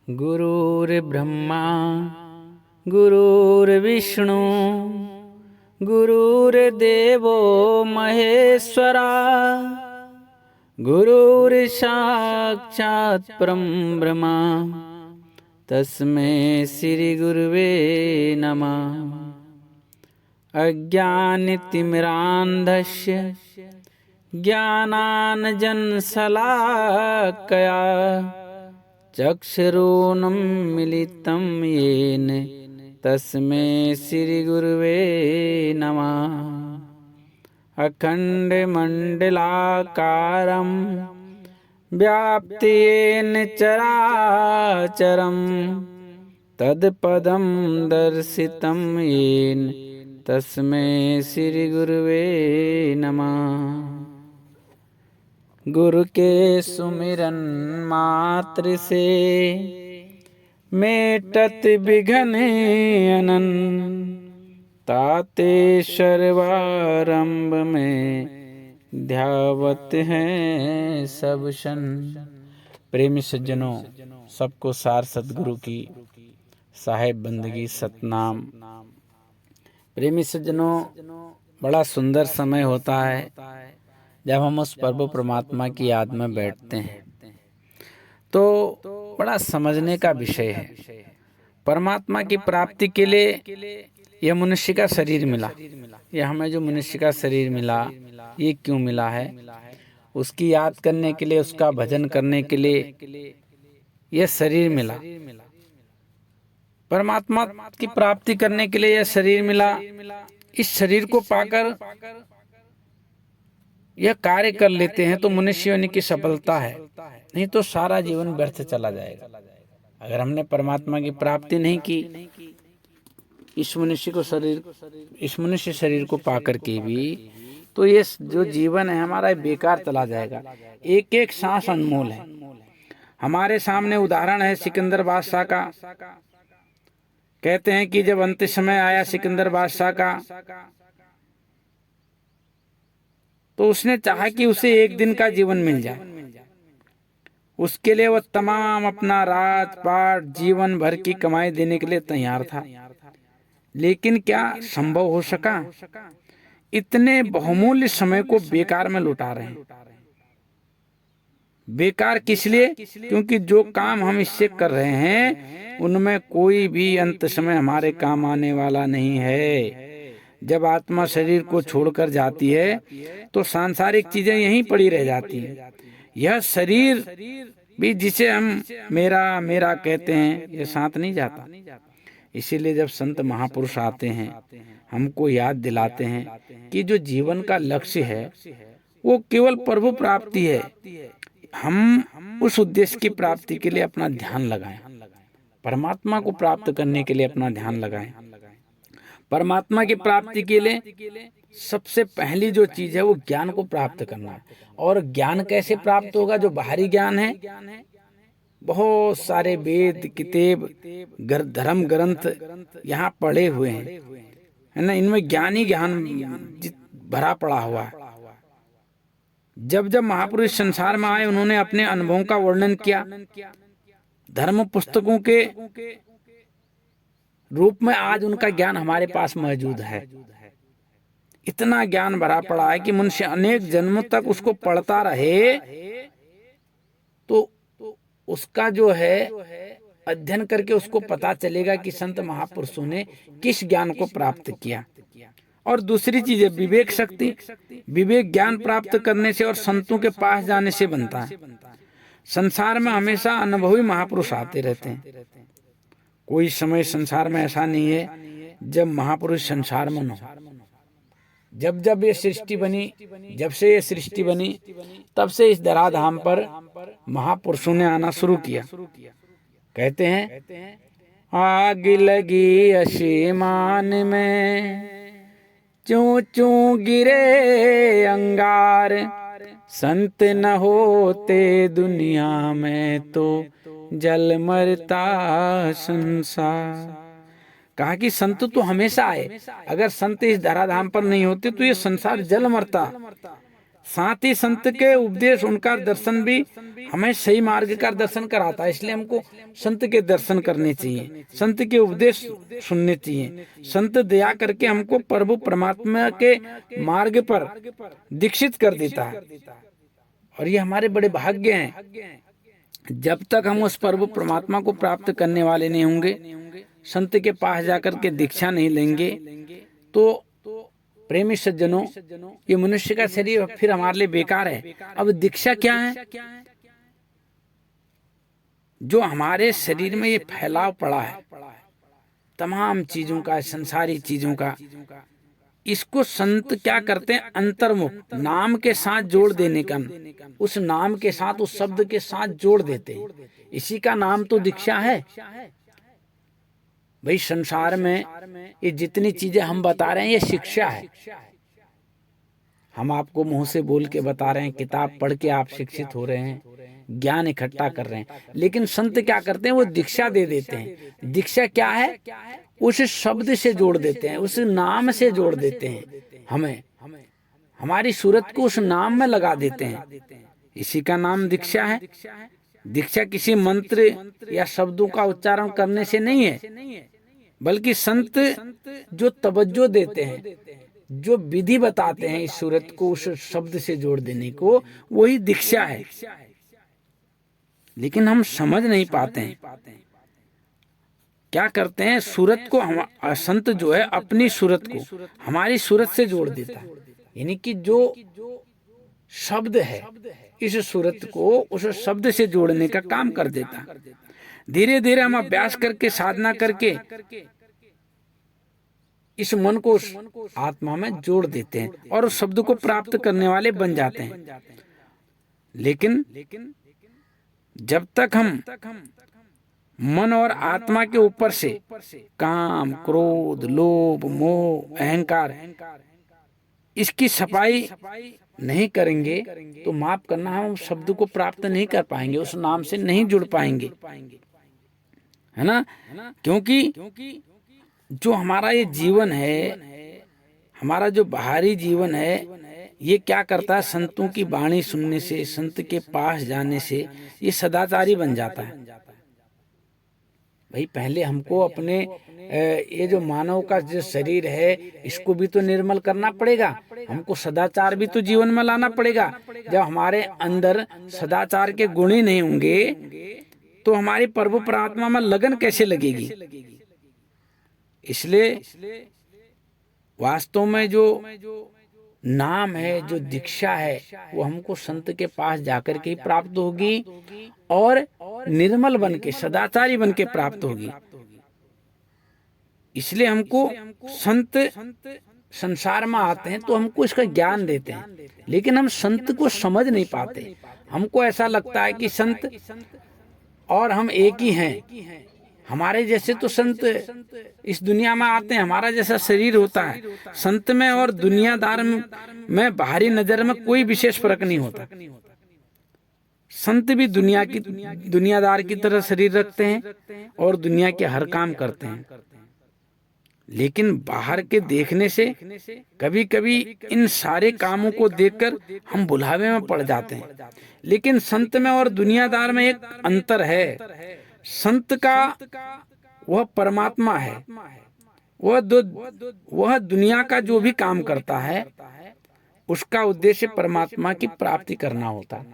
गुरुर्ब्रह्मा गुरुर्विष्णु गुरुर्देवो महेश्वरा गुरुर्साक्षात् परं ब्रह्म तस्मै श्री गुरुवे नमः। अज्ञानतिमिरान्धस्य ज्ञानाञ्जनशलाकया चक्षुरुन्मीलितं येन तस्मै श्रीगुरुवे नमः। अखण्डमण्डलाकारं व्याप्तेन चराचरं तत्पदं दर्शितं येन तस्मै श्रीगुरुवे नमः। गुरु के सुमिरन मात्र से मेटत विघ्न अनंत ताते सर्वारंभ में ध्यावत हैं सब शन। प्रेमी सज्जनों, सबको सार सतगुरु की साहेब बंदगी सतनाम। प्रेमी सज्जनों, बड़ा सुंदर समय होता है जब हम उस प्रभु परमात्मा की याद में बैठते हैं, तो बड़ा समझने का विषय है। परमात्मा की प्राप्ति के लिए यह मनुष्य का शरीर मिला, यह हमें जो मनुष्य का शरीर मिला, ये क्यों मिला है? उसकी याद करने के लिए, उसका भजन करने के लिए यह शरीर मिला। परमात्मा की प्राप्ति करने के लिए यह शरीर मिला। इस शरीर को पाकर यह कार्य कर लेते हैं तो मनुष्य योनि की सफलता है, नहीं तो सारा जीवन व्यर्थ चला जाएगा। अगर हमने परमात्मा की प्राप्ति नहीं की, इस मनुष्य शरीर को पाकर के भी, तो ये जो जीवन है हमारा बेकार चला जाएगा। एक एक सांस अनमोल है। हमारे सामने उदाहरण है सिकंदर बादशाह का। कहते हैं कि जब अंतिम समय आया सिकंदर बादशाह का, तो उसने चाहा कि उसे एक दिन का जीवन मिल जाए। उसके लिए वह तमाम अपना राजपाट जीवन भर की कमाई देने के लिए तैयार था, लेकिन क्या संभव हो सका? इतने बहुमूल्य समय को बेकार में लुटा रहे हैं। बेकार किस लिए? क्योंकि जो काम हम इससे कर रहे हैं उनमें कोई भी अंत समय हमारे काम आने वाला नहीं है। जब आत्मा शरीर को छोड़कर जाती है तो सांसारिक चीजें यहीं पड़ी रह जाती हैं। यह शरीर भी जिसे हम मेरा मेरा कहते हैं, यह साथ नहीं जाता। इसीलिए जब संत महापुरुष आते हैं, हमको याद दिलाते हैं कि जो जीवन का लक्ष्य है वो केवल प्रभु प्राप्ति है। हम उस उद्देश्य की प्राप्ति के लिए अपना ध्यान लगाएं, परमात्मा को प्राप्त करने के लिए अपना ध्यान लगाएं। परमात्मा की प्राप्ति के लिए सबसे पहली जो चीज है वो ज्ञान को प्राप्त करना है। और ज्ञान कैसे प्राप्त होगा? जो बाहरी ज्ञान है, बहुत सारे वेद किताब धर्म ग्रंथ यहाँ पढ़े हुए हैं, है ना, इनमें ज्ञान ही ज्ञान भरा पड़ा हुआ है। जब जब महापुरुष संसार में आए, उन्होंने अपने अनुभवों का वर्णन किया। धर्म पुस्तकों के रूप में आज उनका ज्ञान हमारे पास मौजूद है। इतना ज्ञान भरा पड़ा है कि मनुष्य अनेक जन्मों तक उसको पढ़ता रहे तो उसका जो है अध्ययन करके उसको पता चलेगा कि संत महापुरुषों ने किस ज्ञान को प्राप्त किया। और दूसरी चीज है विवेक शक्ति। विवेक ज्ञान प्राप्त करने से और संतों के पास जाने से बनता है। संसार में हमेशा अनुभवी महापुरुष आते रहते हैं। कोई समय संसार में ऐसा नहीं है जब महापुरुष संसार में न हो। जब जब ये सृष्टि बनी, जब से ये सृष्टि बनी, तब से इस धराधाम पर महापुरुषों ने आना शुरू किया। कहते हैं आग लगी आसमान में, चूं चूं गिरे अंगार, संत न होते दुनिया में तो जल मरता संसार। कहा कि संत तो हमेशा आए, अगर संत इस धराधाम पर नहीं होते तो ये संसार जल मरता। साथ ही संत के उपदेश, उनका दर्शन भी हमें सही मार्ग का दर्शन कराता है। इसलिए हमको संत के दर्शन करने चाहिए, संत के उपदेश सुनने चाहिए। संत दया करके हमको प्रभु परमात्मा के मार्ग पर दीक्षित कर देता है, और ये हमारे बड़े भाग्य हैं। जब तक हम उस प्रभु परमात्मा को प्राप्त करने वाले नहीं होंगे, संत के पास जाकर के दीक्षा नहीं लेंगे, तो प्रेमी सज्जनों, ये मनुष्य का शरीर फिर हमारे लिए बेकार है। अब दीक्षा क्या है? जो हमारे शरीर में ये फैलाव पड़ा है तमाम चीजों का, संसारी चीजों का, इसको संत क्या करते हैं? अंतर्मुख नाम के साथ जोड़ देने का, उस नाम के साथ, उस शब्द के साथ जोड़ देते हैं। इसी का नाम तो दीक्षा है। भाई संसार में ये जितनी चीजें हम बता रहे हैं, ये शिक्षा है। हम आपको मुंह से बोल के बता रहे हैं, किताब पढ़ के आप शिक्षित हो रहे हैं, ज्ञान इकट्ठा कर रहे हैं, लेकिन संत क्या करते हैं? वो दीक्षा दे देते हैं। दीक्षा क्या है? उस शब्द से जोड़ देते हैं, उस नाम से जोड़ देते हैं, हमें हमारी सूरत को उस नाम में लगा देते हैं। इसी का नाम दीक्षा है। दीक्षा किसी मंत्र या शब्दों का उच्चारण करने से नहीं है, बल्कि संत जो तवज्जो देते हैं, जो विधि बताते हैं इस सूरत को उस शब्द से जोड़ देने को, वही दीक्षा है। लेकिन हम समझ नहीं पाते हैं। क्या करते हैं? सूरत को हम संत जो है अपनी सूरत को हमारी सूरत से जोड़ देता है, यानी कि जो शब्द है इस सूरत को उस शब्द से जोड़ने का काम कर देता। धीरे धीरे हम अभ्यास करके, साधना करके इस मन को उस आत्मा में जोड़ देते हैं और उस शब्द को प्राप्त करने वाले बन जाते हैं। लेकिन जब तक हम मन और आत्मा के ऊपर से काम, क्रोध, लोभ, मोह, अहंकार, इसकी सफाई नहीं करेंगे तो माफ करना, हम शब्द को प्राप्त नहीं कर पाएंगे, उस नाम से नहीं जुड़ पाएंगे, है ना? क्योंकि जो हमारा ये जीवन है, हमारा जो बाहरी जीवन है, ये क्या करता है? संतों की वाणी सुनने से, संत के पास जाने से ये सदाचारी बन जाता है। भाई पहले हमको अपने ये जो मानव का जो शरीर है, इसको भी तो निर्मल करना पड़ेगा, हमको सदाचार भी तो जीवन में लाना पड़ेगा। जब हमारे अंदर सदाचार के गुण ही नहीं होंगे तो हमारी प्रभु परमात्मा में लगन कैसे लगेगी? इसलिए वास्तव में जो नाम है, जो दीक्षा है, वो हमको संत के पास जाकर के ही प्राप्त होगी और निर्मल बन के, सदाचारी बन के प्राप्त होगी। इसलिए हमको संत संसार में आते हैं तो हमको इसका ज्ञान देते हैं, लेकिन हम संत को समझ नहीं पाते। हमको ऐसा लगता है कि संत और हम एक ही हैं। हमारे जैसे तो संत इस दुनिया में आते हैं, हमारा जैसा शरीर होता है। संत में और दुनियादार में बाहरी नजर में कोई विशेष फर्क नहीं होता। संत भी दुनियादार की तरह शरीर रखते हैं और दुनिया के हर काम करते हैं, लेकिन बाहर के देखने से कभी कभी इन सारे कामों को देखकर हम भुलावे में पड़ जाते हैं। लेकिन संत में और दुनियादार में एक अंतर है। संत का वह परमात्मा है, वह दुनिया का जो भी काम करता है उसका उद्देश्य परमात्मा की प्राप्ति करना होता है।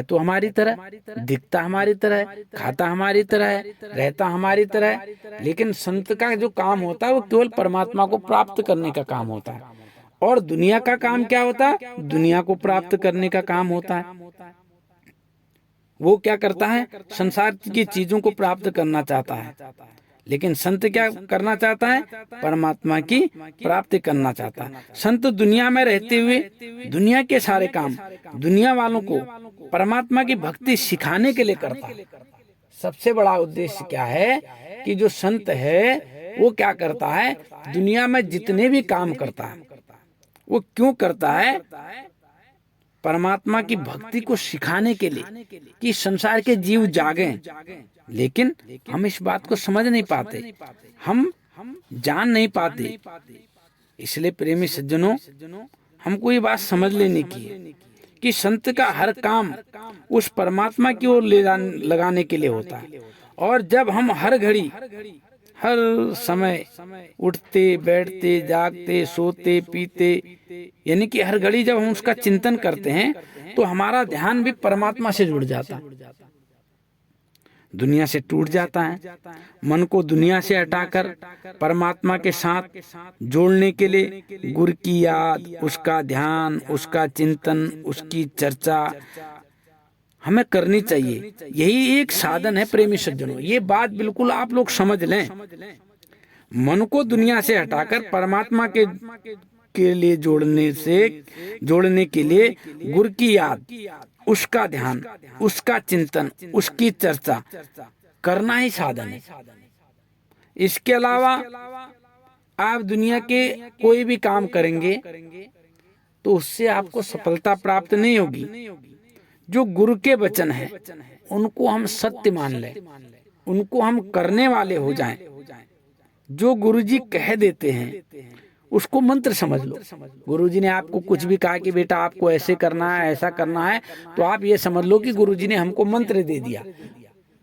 तो हमारी तरह, दिखता हमारी तरह है, खाता हमारी तरह है, रहता हमारी तरह है, लेकिन संत का जो काम होता है वो केवल परमात्मा को प्राप्त करने का काम होता है। और दुनिया का काम क्या होता है? दुनिया को प्राप्त करने का काम होता है। वो क्या करता है? संसार की चीजों को प्राप्त करना चाहता है, लेकिन संत क्या करना चाहता है? परमात्मा की प्राप्ति करना चाहता है। संत दुनिया में रहते हुए दुनिया के सारे काम दुनिया वालों को परमात्मा की भक्ति सिखाने के लिए करता है। सबसे बड़ा उद्देश्य क्या है कि जो संत है वो क्या करता है? दुनिया में जितने भी काम करता है वो क्यों करता है? परमात्मा की भक्ति को सिखाने के लिए कि संसार के जीव जागें। लेकिन हम इस बात को समझ नहीं पाते, हम जान नहीं पाते। इसलिए प्रेमी सज्जनों, हमको ये बात समझ लेने की है कि संत का हर काम उस परमात्मा की ओर लगाने के लिए होता है। और जब हम हर घड़ी हर समय उठते बैठते जागते सोते पीते यानी कि हर घड़ी जब हम उसका चिंतन करते हैं तो हमारा ध्यान भी परमात्मा से जुड़ जाता है, दुनिया से टूट जाता है। मन को दुनिया से हटाकर परमात्मा के साथ जोड़ने के लिए गुरु की याद, उसका ध्यान, उसका चिंतन, उसकी चर्चा हमें करनी चाहिए। यही एक साधन है प्रेमी सज्जनों, ये बात बिल्कुल आप लोग समझ लें। मन को दुनिया से हटाकर परमात्मा के लिए जोड़ने के लिए गुरु की याद, उसका ध्यान, उसका चिंतन, उसकी चर्चा करना ही साधन है। इसके अलावा आप दुनिया के कोई भी काम करेंगे तो उससे आपको सफलता प्राप्त नहीं होगी। जो गुरु के वचन हैं उनको हम सत्य मान लें, उनको हम करने वाले हो जाएं। जो गुरुजी कह देते हैं उसको मंत्र समझ लो। गुरुजी ने आपको कुछ भी कहा कि बेटा आपको ऐसे करना है, ऐसा करना है, तो आप ये समझ लो कि गुरुजी ने हमको मंत्र दे दिया।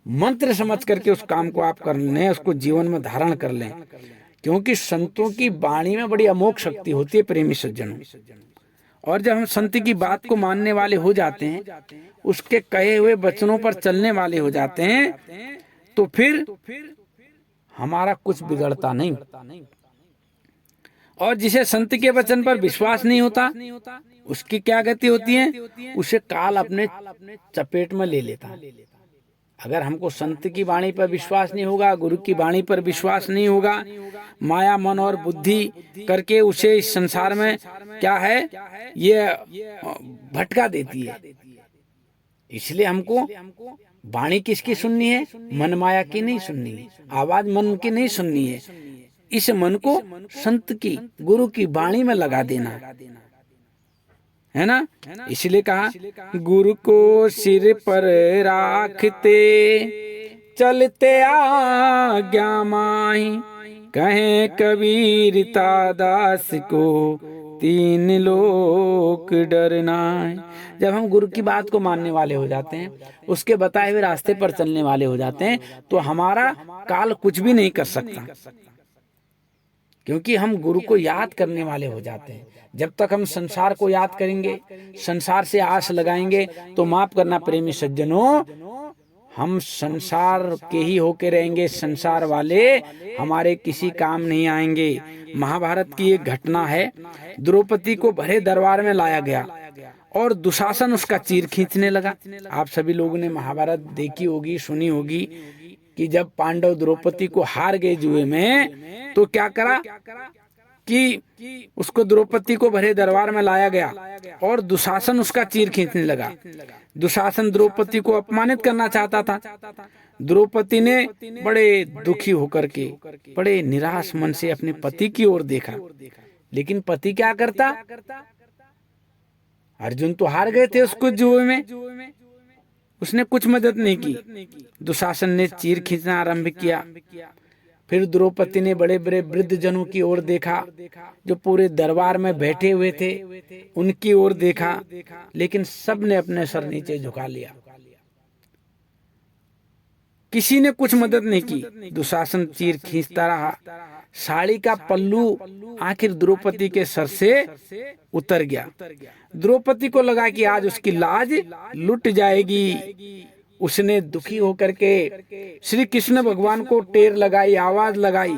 मंत्र समझ करके उस काम को आप कर लें, उसको जीवन में धारण कर लें, क्योंकि संतों की वाणी में बड़ी अमोघ शक्ति होती है प्रेमी सज्जनों। और जब हम संत की बात को मानने वाले हो जाते हैं, उसके कहे हुए वचनों पर चलने वाले हो जाते हैं, तो फिर हमारा कुछ बिगड़ता नहीं। और जिसे संत के वचन पर विश्वास नहीं होता उसकी क्या गति होती है, उसे काल अपने चपेट में ले लेता है। अगर हमको संत की वाणी पर विश्वास नहीं होगा, गुरु की वाणी पर विश्वास नहीं होगा, माया मन और बुद्धि करके उसे इस संसार में क्या है ये भटका देती है। इसलिए हमको वाणी किसकी सुननी है, मन माया की नहीं सुननी है, आवाज मन की नहीं सुननी है। इस मन को संत की गुरु की वाणी में लगा देना है ना। इसलिए कहा गुरु को सिर पर राखते चलते आज्ञा माही, कहे कबीर दास को तीन लोक डरना। जब हम गुरु की बात को मानने वाले हो जाते हैं, उसके बताए हुए रास्ते पर चलने वाले हो जाते हैं, तो हमारा काल कुछ भी नहीं कर सकता, क्योंकि हम गुरु को याद करने वाले हो जाते हैं। जब तक हम संसार को याद करेंगे, संसार से आस लगाएंगे, तो माफ करना प्रेमी सज्जनों, हम संसार के ही होके रहेंगे। संसार वाले हमारे किसी काम नहीं आएंगे। महाभारत की एक घटना है, द्रौपदी को भरे दरबार में लाया गया और दुशासन उसका चीर खींचने लगा। आप सभी लोगों ने महाभारत देखी होगी, सुनी होगी कि जब पांडव द्रौपदी को हार गए जुए में, तो क्या करा कि उसको द्रौपदी को भरे दरबार में लाया गया और दुशासन उसका चीर खींचने लगा। दुशासन द्रौपदी को अपमानित करना चाहता था। द्रौपदी ने बड़े दुखी होकर के, बड़े निराश मन से अपने पति की ओर देखा, लेकिन पति क्या करता, अर्जुन तो हार गए थे उसको जुए में, उसने कुछ मदद नहीं की। दुशासन ने चीर खींचना आरंभ किया। फिर द्रौपदी ने बड़े बड़े वृद्ध जनों की ओर देखा जो पूरे दरबार में बैठे हुए थे, उनकी ओर देखा, लेकिन सब ने अपने सर नीचे झुका लिया, किसी ने कुछ मदद नहीं की। दुशासन चीर खींचता रहा। साड़ी का पल्लू आखिर द्रौपदी के सर से उतर गया। द्रौपदी को लगा कि आज उसकी लाज लुट जाएगी। उसने दुखी होकर के श्री कृष्ण भगवान को टेर लगाई, आवाज लगाई,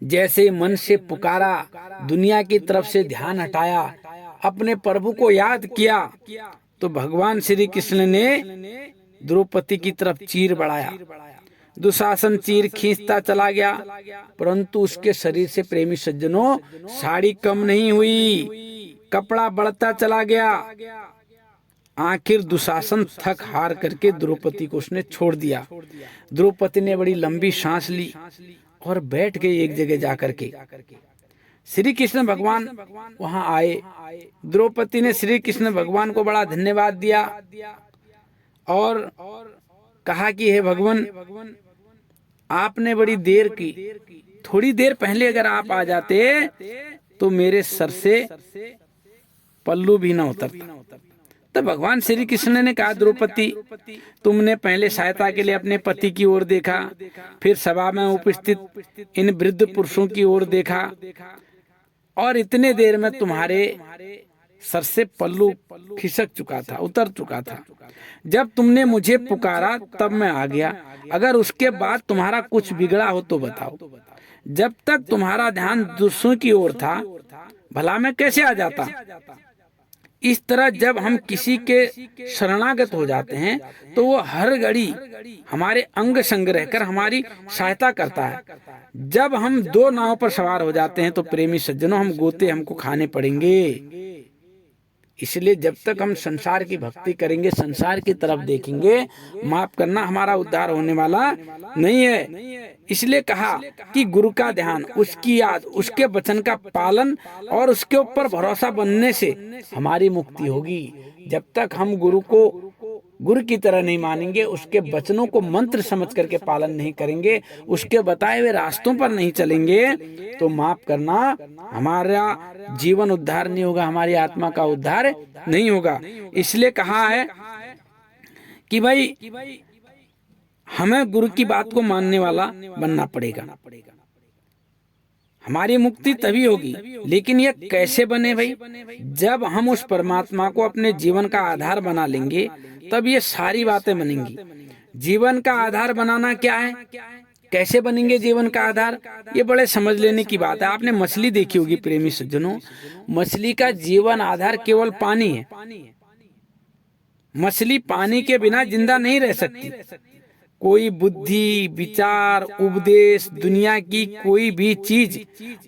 जैसे मन से पुकारा, दुनिया की तरफ से ध्यान हटाया, अपने प्रभु को याद किया, तो भगवान श्री कृष्ण ने द्रौपदी की तरफ चीर बढ़ाया। दुशासन चीर खींचता चला गया, परंतु उसके शरीर से प्रेमी सज्जनों साड़ी कम नहीं हुई, कपड़ा बढ़ता चला गया। आखिर दुशासन थक हार करके द्रौपदी को उसने छोड़ दिया। द्रौपदी ने बड़ी लंबी सांस ली और बैठ गई एक जगह जाकर के। श्री कृष्ण भगवान वहां आए। द्रौपदी ने श्री कृष्ण भगवान को बड़ा धन्यवाद दिया और कहा कि हे भगवान, आपने बड़ी देर की, थोड़ी देर पहले अगर आप आ जाते तो मेरे सर से पल्लू भी न उतरता। तो भगवान श्री कृष्ण ने कहा, द्रौपदी, तुमने पहले सहायता के लिए अपने पति की ओर देखा, फिर सभा में उपस्थित इन वृद्ध पुरुषों की ओर देखा, और इतने देर में तुम्हारे सर से पल्लू खिसक चुका था, उतर चुका था। जब तुमने मुझे पुकारा तब मैं आ गया। अगर उसके बाद तुम्हारा कुछ बिगड़ा हो तो बताओ। जब तक तुम्हारा ध्यान दूसरों की ओर था, भला मैं कैसे आ जाता। इस तरह जब हम किसी के शरणागत हो जाते हैं तो वो हर घड़ी हमारे अंग संग रहकर हमारी सहायता करता है। जब हम दो नाव पर सवार हो जाते हैं तो प्रेमी सज्जनों, हम गोते हमको खाने पड़ेंगे। इसलिए जब तक हम संसार की भक्ति करेंगे, संसार की तरफ देखेंगे, माफ करना, हमारा उद्धार होने वाला नहीं है। इसलिए कहा कि गुरु का ध्यान, उसकी याद, उसके वचन का पालन और उसके ऊपर भरोसा बनने से हमारी मुक्ति होगी। जब तक हम गुरु को गुरु की तरह नहीं मानेंगे, उसके वचनों को मंत्र समझ करके पालन नहीं करेंगे, उसके बताए हुए रास्तों पर नहीं चलेंगे, तो माफ करना, हमारा जीवन उद्धार नहीं होगा, हमारी आत्मा का उद्धार नहीं होगा। इसलिए कहा है कि भाई हमें गुरु की बात को मानने वाला बनना पड़ेगा। हमारी मुक्ति तभी होगी, लेकिन यह कैसे बने भाई? जब हम उस परमात्मा को अपने जीवन का आधार बना लेंगे, तब ये सारी बातें बनेंगी। जीवन का आधार बनाना क्या है, कैसे बनेंगे जीवन का आधार, ये बड़े समझ लेने की बात है। आपने मछली देखी होगी प्रेमी सज्जनों, मछली का जीवन आधार केवल पानी है। मछली पानी के बिना जिंदा नहीं रह सकती। कोई बुद्धि, विचार, उपदेश, दुनिया की कोई भी चीज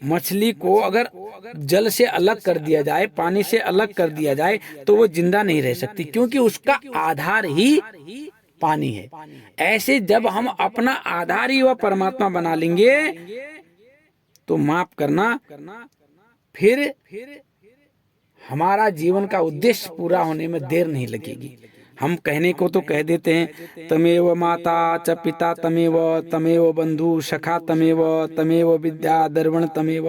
मछली को अगर जल से अलग कर दिया जाए, पानी से अलग कर दिया जाए, तो वो जिंदा नहीं रह सकती, क्योंकि उसका आधार ही पानी है। ऐसे जब हम अपना आधार ही वह परमात्मा बना लेंगे, तो माफ करना, फिर हमारा जीवन का उद्देश्य पूरा होने में देर नहीं लगेगी। हम कहने को तो कह देते हैं, तमेव माता च पिता तमेव, तमेव बंधु सखा तमेव, तमेव विद्या दर्वण तमेव,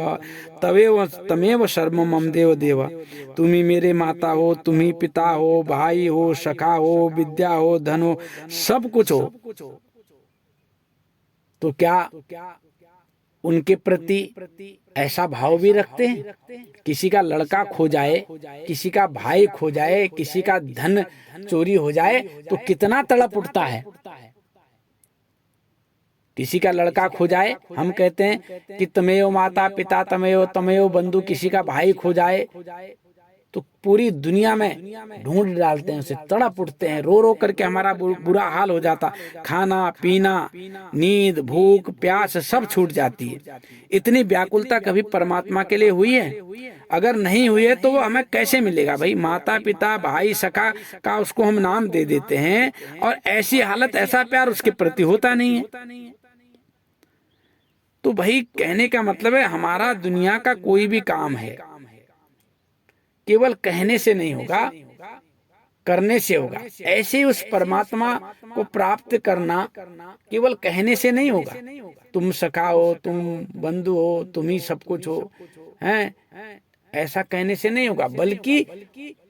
तमेव शर्म मम देव देव। तुम ही मेरे माता हो, तुम ही पिता हो, भाई हो, सखा हो, विद्या हो, धन हो, सब कुछ हो। तो क्या उनके प्रति ऐसा भाव भी रखते हैं? किसी का लड़का खो जाए, किसी का भाई खो जाए, किसी का धन चोरी हो जाए, तो कितना तड़प उठता है। किसी का लड़का खो जाए, हम कहते हैं कि तमेव माता पिता तमेव बंधु। किसी का भाई खो जाए तो पूरी दुनिया में ढूंढ डालते हैं उसे, तड़प उठते हैं, रो रो करके हमारा बुरा हाल हो जाता। खाना पीना, नींद, भूख, प्यास सब छूट जाती है। इतनी व्याकुलता कभी परमात्मा के लिए हुई है? अगर नहीं हुई है तो वो हमें कैसे मिलेगा भाई? माता पिता भाई सखा का उसको हम नाम दे देते हैं, और ऐसी हालत, ऐसा प्यार उसके प्रति होता नहीं है। तो भाई कहने का मतलब है, हमारा दुनिया का कोई भी काम है केवल कहने से नहीं होगा, करने से होगा। ऐसे ही उस परमात्मा को प्राप्त करना केवल कहने से नहीं होगा। तुम सखा हो, तुम बंधु हो, तुम ही सब कुछ हो, हैं, ऐसा कहने से नहीं होगा, बल्कि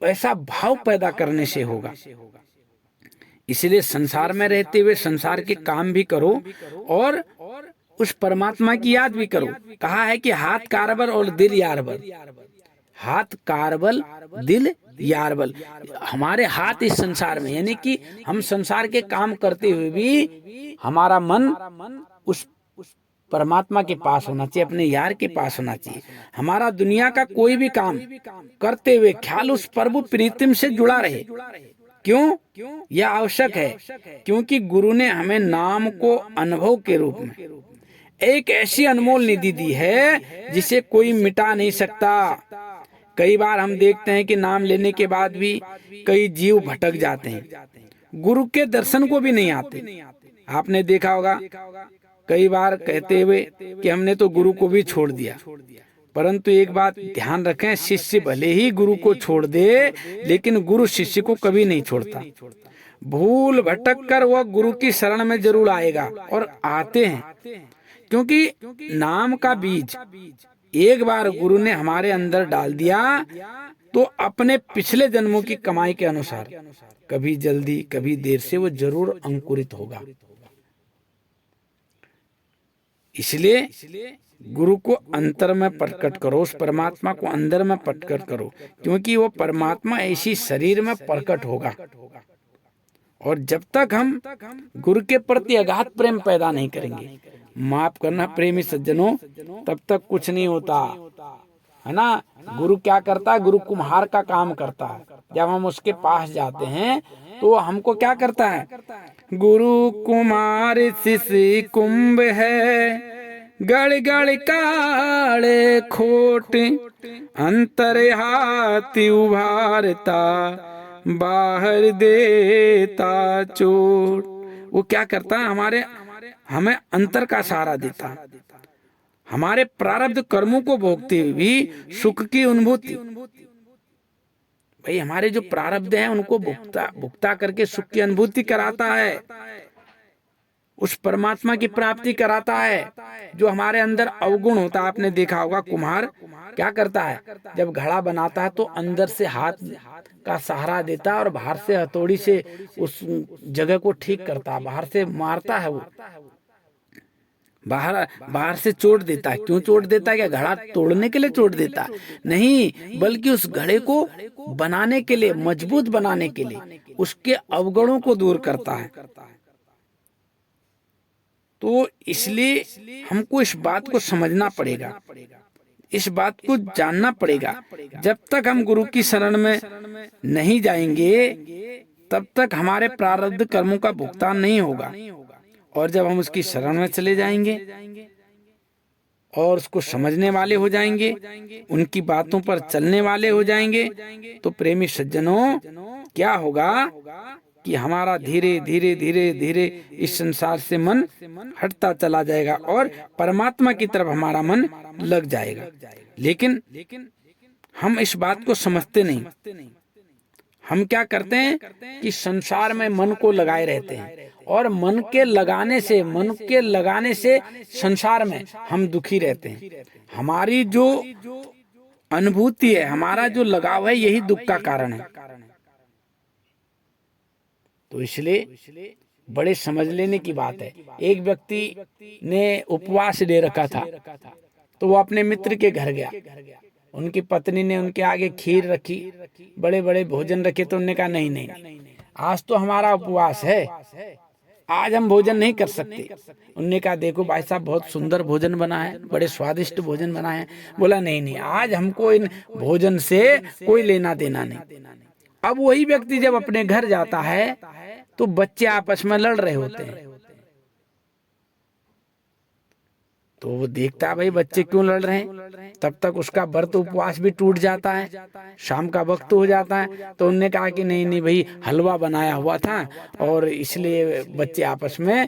ऐसा भाव पैदा करने से होगा। इसलिए संसार में रहते हुए संसार के काम भी करो और उस परमात्मा की याद भी करो। कहा है कि हाथ कारबल और दिल यारबल। हाथ कारबल, दिल यारबल। हमारे हाथ इस संसार में, यानी कि हम संसार के काम करते हुए भी हमारा मन उस परमात्मा के पास होना चाहिए, अपने यार के पास होना चाहिए। हमारा दुनिया का कोई भी काम करते हुए ख्याल उस प्रभु प्रीतिम से जुड़ा रहे। क्यों? यह आवश्यक है, क्योंकि गुरु ने हमें नाम को अनुभव के रूप में एक ऐसी अनमोल निधि दी है जिसे कोई मिटा नहीं सकता। कई बार हम देखते हैं कि नाम लेने के बाद भी कई जीव भटक जाते हैं, गुरु के दर्शन को भी नहीं आते। आपने देखा होगा कई बार कहते हुए कि हमने तो गुरु को भी छोड़ दिया, परंतु एक बात ध्यान रखें, शिष्य भले ही गुरु को छोड़ दे, लेकिन गुरु शिष्य को कभी नहीं छोड़ता। भूल भटक कर वह गुरु की शरण में जरूर आएगा, और आते हैं, क्योंकि नाम का बीज एक बार गुरु ने हमारे अंदर डाल दिया तो अपने पिछले जन्मों की कमाई के अनुसार कभी जल्दी कभी देर से वो जरूर अंकुरित होगा। इसलिए गुरु को अंतर में प्रकट करो, उस परमात्मा को अंदर में प्रकट करो, क्योंकि वो परमात्मा ऐसी शरीर में प्रकट होगा। और जब तक हम गुरु के प्रति अगाध प्रेम पैदा नहीं करेंगे, माफ करना प्रेमी सज्जनों, तब तक कुछ नहीं होता है ना। गुरु क्या करता है? गुरु कुम्हार का काम करता है। जब हम उसके पास जाते हैं तो हमको क्या करता है? गुरु कुमार शिष्य कुंभ है, गड़ गड़ काले खोट, अंतर हाथी उभारता, बाहर देता चोट। वो क्या करता है? हमें अंतर का सहारा देता, हमारे प्रारब्ध कर्मों को भोगते हुए भी सुख की अनुभूति। भाई हमारे जो प्रारब्ध हैं उनको भुगता करके सुख की अनुभूति कराता है, उस परमात्मा की प्राप्ति कराता है। जो हमारे अंदर अवगुण होता है, आपने देखा होगा कुम्हार क्या करता है? जब घड़ा बनाता है तो अंदर से हाथ का सहारा देता है और बाहर से हथौड़ी से उस जगह को ठीक करता है, बाहर से मारता है। वो बाहर से चोट देता है। क्यों चोट देता है? क्या घड़ा तोड़ने के लिए चोट देता है? नहीं, बल्कि उस घड़े को बनाने के लिए, मजबूत बनाने के लिए, उसके अवगुणों को दूर करता है। तो इसलिए हमको इस बात को समझना पड़ेगा, इस बात को जानना पड़ेगा। जब तक हम गुरु की शरण में नहीं जाएंगे तब तक हमारे प्रारब्ध कर्मों का भुगतान नहीं होगा। और जब हम उसकी शरण में चले जाएंगे और उसको समझने वाले हो जाएंगे, उनकी बातों पर चलने वाले हो जाएंगे, तो प्रेमी सज्जनों क्या होगा कि हमारा धीरे धीरे धीरे धीरे इस संसार से मन हटता चला जाएगा और परमात्मा की तरफ हमारा मन लग जाएगा। लेकिन हम इस बात को समझते नहीं। हम क्या करते हैं कि संसार में मन को लगाए रहते हैं और मन के लगाने से संसार में हम दुखी रहते हैं। हमारी जो अनुभूति है, हमारा जो लगाव है, यही दुख का कारण है। तो इसलिए बड़े समझ लेने की बात है। एक व्यक्ति ने उपवास ले रखा था तो वो अपने मित्र के घर गया। उनकी पत्नी ने उनके आगे खीर रखी, बड़े बड़े भोजन रखे, तो उन्होंने कहा नहीं, आज तो हमारा उपवास है, आज हम भोजन नहीं कर सकते। उन्होंने कहा देखो भाई साहब, बहुत सुंदर भोजन बना है, बड़े स्वादिष्ट भोजन बना है। बोला नहीं, आज हमको इन भोजन से कोई लेना देना नहीं। अब वही व्यक्ति जब अपने घर जाता है तो बच्चे आपस में लड़ रहे होते हैं। तो वो देखता है भाई बच्चे क्यों लड़ रहे हैं। तब तक उसका व्रत उपवास भी टूट जाता है, शाम का वक्त हो जाता है। तो उन्होंने कहा कि नहीं भाई, हलवा बनाया हुआ था और इसलिए बच्चे आपस में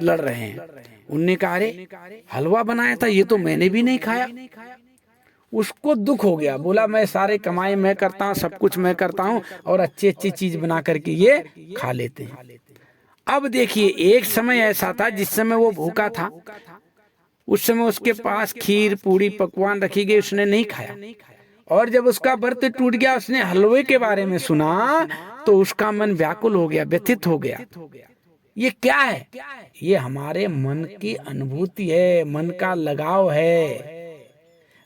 लड़ रहे हैं। उन्होंने कहा अरे हलवा बनाया था, ये तो मैंने भी नहीं खाया। उसको दुख हो गया। बोला मैं सारे कमाई मैं करता हूँ, सब कुछ मैं करता हूँ और अच्छी अच्छी चीज बना करके ये खा लेते हैं। अब देखिए, एक समय ऐसा था जिस समय वो भूखा था, उस समय उसके पास खीर पूरी पकवान रखी गई, उसने नहीं खाया। और जब उसका व्रत टूट गया, उसने हलवे के बारे में सुना तो उसका मन व्याकुल हो गया, व्यथित हो गया। ये क्या है? ये हमारे मन की अनुभूति है, मन का लगाव है।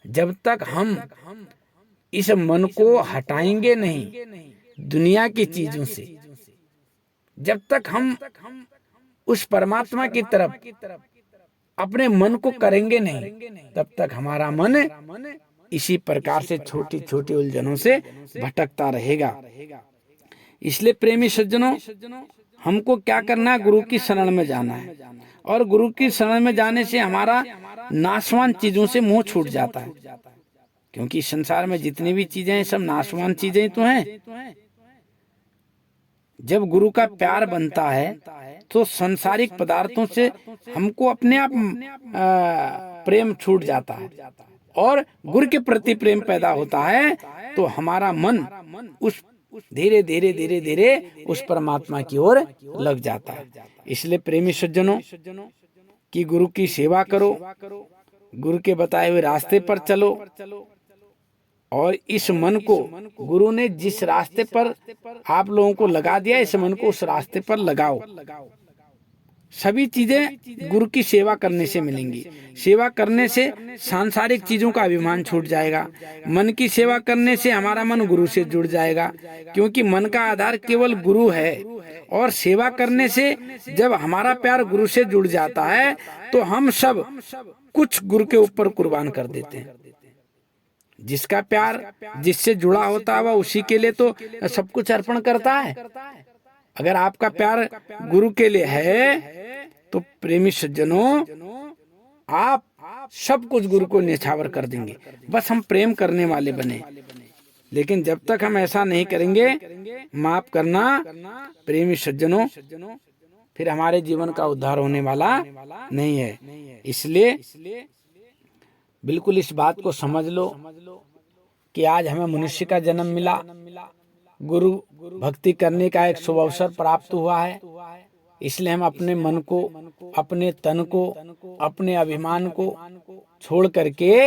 जब तक हम इस मन को हटाएंगे नहीं दुनिया की चीजों से, जब तक हम उस परमात्मा की तरफ अपने मन को करेंगे नहीं, तब तक हमारा मन इसी प्रकार से छोटी छोटी उलझनों से भटकता रहेगा। इसलिए प्रेमी सज्जनों, हमको क्या करना है? गुरु की शरण में जाना है। और गुरु की शरण में जाने से हमारा नाशवान चीजों से मुंह छूट जाता है, क्योंकि संसार में जितनी भी चीजें हैं सब नाशवान चीजें तो हैं। जब गुरु का प्यार बनता है तो सांसारिक पदार्थों से हमको अपने आप प्रेम छूट जाता है और गुरु के प्रति प्रेम पैदा होता है, तो हमारा मन उस धीरे धीरे धीरे धीरे उस परमात्मा की ओर लग जाता है। इसलिए प्रेमी सज्जनों की गुरु की सेवा करो गुरु के बताए हुए रास्ते पर चलो और इस मन को गुरु ने जिस रास्ते पर आप लोगों को लगा दिया, इस मन को उस रास्ते पर लगाओ। सभी चीजें गुरु की सेवा करने से मिलेंगी। सेवा करने से सांसारिक चीजों का अभिमान छूट जाएगा। मन की सेवा करने से हमारा मन गुरु से जुड़ जाएगा, क्योंकि मन का आधार केवल गुरु है। और सेवा करने से जब हमारा प्यार गुरु से जुड़ जाता है तो हम सब कुछ गुरु के ऊपर कुर्बान कर देते हैं। जिसका प्यार जिससे जुड़ा होता है वह उसी के लिए तो सब कुछ अर्पण करता है। अगर आपका प्यार गुरु के लिए है तो प्रेमी सज्जनों, आप सब कुछ गुरु को न्यौछावर कर देंगे। बस हम प्रेम करने वाले बने। लेकिन जब तक हम ऐसा नहीं करेंगे, माफ करना प्रेमी सज्जनों, फिर हमारे जीवन का उद्धार होने वाला नहीं है। इसलिए बिल्कुल इस बात को समझ लो कि आज हमें मनुष्य का जन्म मिला, गुरु भक्ति करने का एक शुभ अवसर प्राप्त हुआ है। इसलिए हम अपने मन को, अपने तन को, अपने अभिमान को छोड़ करके